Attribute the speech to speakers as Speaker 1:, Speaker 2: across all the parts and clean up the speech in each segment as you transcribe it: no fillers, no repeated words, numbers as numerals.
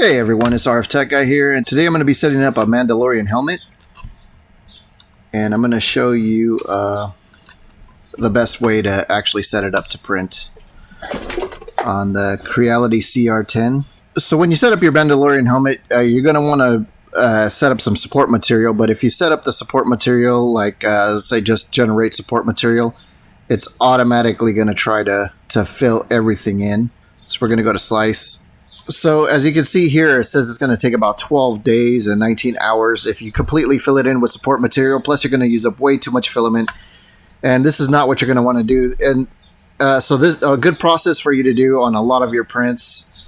Speaker 1: Hey everyone, it's RF Tech Guy here, and today I'm going to be setting up a Mandalorian helmet, and I'm going to show you the best way to actually set it up to print on the Cura CR10. So when you set up your Mandalorian helmet, you're going to want to set up some support material, but if you set up the support material like say just generate support material, it's automatically going to try to fill everything in. So we're going to go to slice. So as you can see here, it says it's going to take about 12 days and 19 hours if you completely fill it in with support material. Plus, you're going to use up way too much filament, and this is not what you're going to want to do. And so this a good process for you to do on a lot of your prints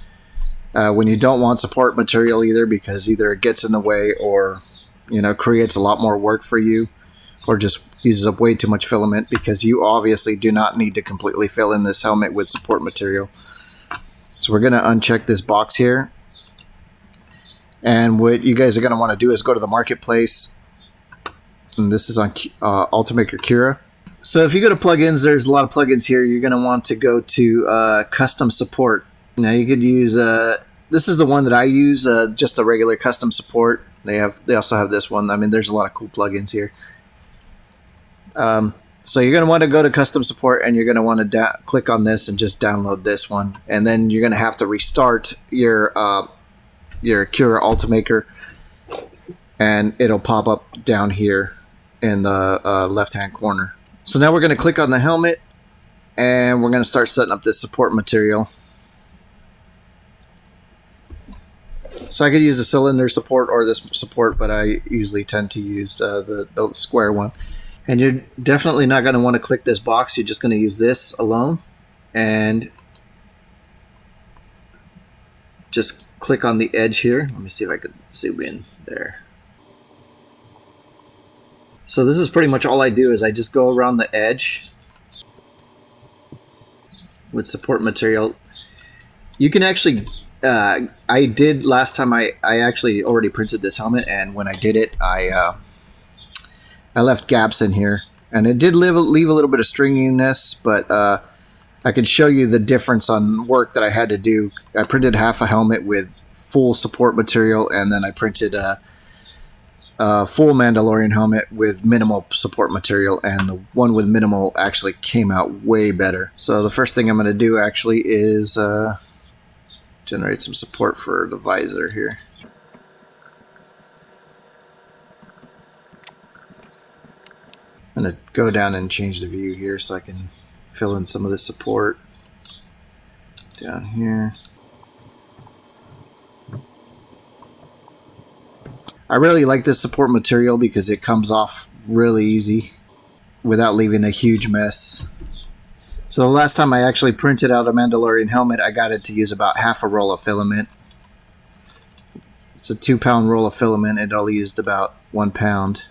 Speaker 1: when you don't want support material either, because either it gets in the way or creates a lot more work for you, or just uses up way too much filament, because you obviously do not need to completely fill in this helmet with support material. So we're going to uncheck this box here, and what you guys are going to want to do is go to the marketplace, and this is on Ulimaker Cura. So if you go to plugins, there's a lot of plugins here. You're going to want to go to custom support. Now you could use this is the one that I use, just the regular custom support. They also have this one. I mean, there's a lot of cool plugins here. So you're going to want to go to custom support, and you're going to want to click on this and just download this one. And then you're going to have to restart your Cura Ulimaker, and it'll pop up down here in the left-hand corner. So now we're going to click on the helmet, and we're going to start setting up this support material. So I could use a cylinder support or this support, but I usually tend to use the square one. And you're definitely not going to want to click this box. You're just going to use this alone, and just click on the edge here. Let me see if I could zoom in there. So this is pretty much all I do, is I just go around the edge with support material. You can actually, I did last time, I actually already printed this helmet, and when I did it, I left gaps in here, and it did leave a little bit of stringiness, but I could show you the difference on work that I had to do. I printed half a helmet with full support material, and then I printed a full Mandalorian helmet with minimal support material, and the one with minimal actually came out way better. So the first thing I'm going to do actually is generate some support for the visor here. I'm going to go down and change the view here so I can fill in some of the support down here. I really like this support material because it comes off really easy without leaving a huge mess. So the last time I actually printed out a Mandalorian helmet, I got it to use about half a roll of filament. It's a 2-pound roll of filament, and it only used about 1 pound.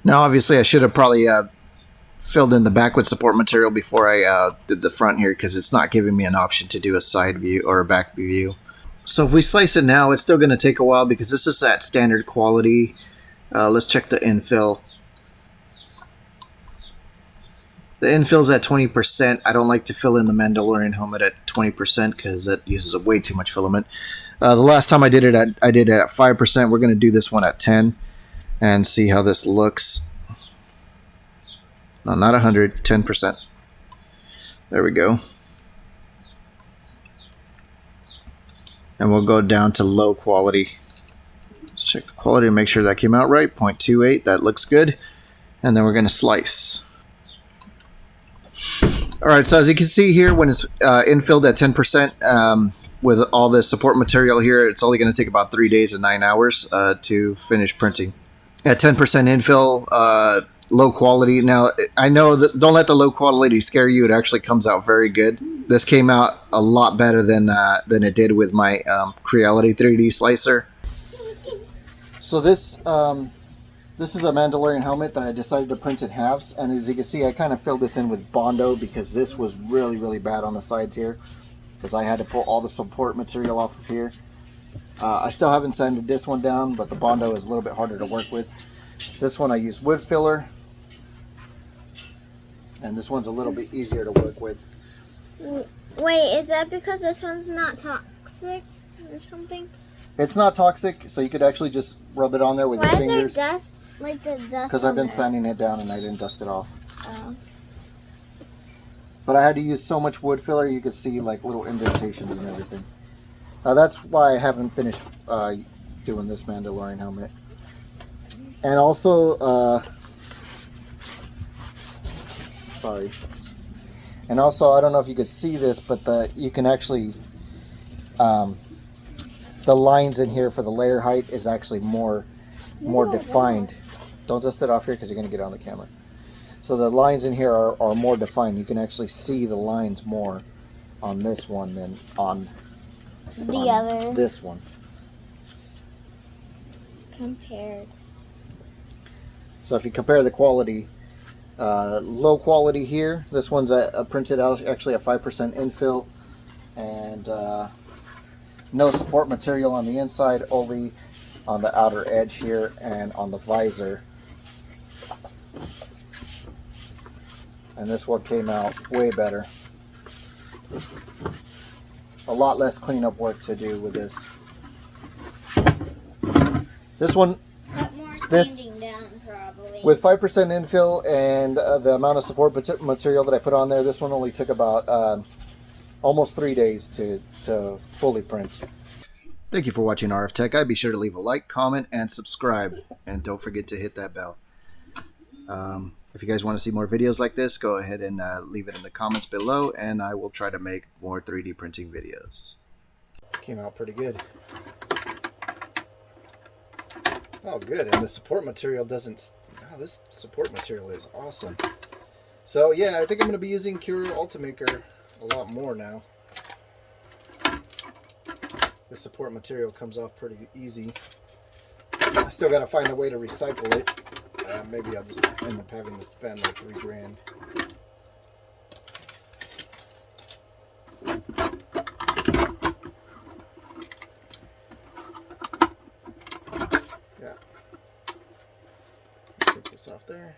Speaker 1: Now, obviously, I should have probably filled in the back with support material before I did the front here, because it's not giving me an option to do a side view or a back view. So if we slice it now, it's still going to take a while because this is at standard quality. Let's check the infill. The infill's at 20%. I don't like to fill in the Mandalorian helmet at 20% because that uses way too much filament. The last time I did it at 5%. We're going to do this one at 10. And see how this looks. No, not 100, 10%. There we go. And we'll go down to low quality. Let's check the quality and make sure that came out right. 0.28, that looks good. And then we're going to slice. Alright, so as you can see here, when it's infilled at 10%, with all the support material here, it's only going to take about 3 days and 9 hours to finish printing. At 10% infill, low quality. Now, I know that don't let the low quality scare you. It actually comes out very good. This came out a lot better than it did with my Cura 3D slicer. So this is a Mandalorian helmet that I decided to print in halves. And as you can see, I kind of filled this in with Bondo because this was really, really bad on the sides here, because I had to pull all the support material off of here. I still haven't sanded this one down, but the Bondo is a little bit harder to work with. This one I use wood filler. And this one's a little bit easier to work with.
Speaker 2: Wait, is that because this one's not toxic or something?
Speaker 1: It's not toxic, so you could actually just rub it on there with your fingers.
Speaker 2: Why is there dust, like the dust?
Speaker 1: Because I've been sanding it down and I didn't dust it off.
Speaker 2: Oh.
Speaker 1: But I had to use so much wood filler, you could see like little indentations and everything. That's why I haven't finished doing this Mandalorian helmet. And also, sorry. And also, I don't know if you could see this, but you can actually, the lines in here for the layer height is actually more defined. Don't dust it off here because you're going to get it on the camera. So the lines in here are more defined. You can actually see the lines more on this one than on this one.
Speaker 2: Compared.
Speaker 1: So if you compare the quality, low quality here, this one's printed out actually a 5% infill, and no support material on the inside, only on the outer edge here and on the visor. And this one came out way better. A lot less cleanup work to do with this. This one,
Speaker 2: Down, probably.
Speaker 1: with 5% infill and the amount of support material that I put on there, this one only took about almost 3 days to fully print. Thank you for watching RF Tech Guy. Be sure to leave a like, comment, and subscribe. And don't forget to hit that bell. If you guys want to see more videos like this, go ahead and leave it in the comments below, and I will try to make more 3D printing videos. Came out pretty good. Oh, good. And the support material doesn't... Oh, this support material is awesome. So, yeah, I think I'm going to be using Cura Ulimaker a lot more now. The support material comes off pretty easy. I still got to find a way to recycle it. Maybe I'll just end up having to spend like $3 grand. Yeah. Take this off there.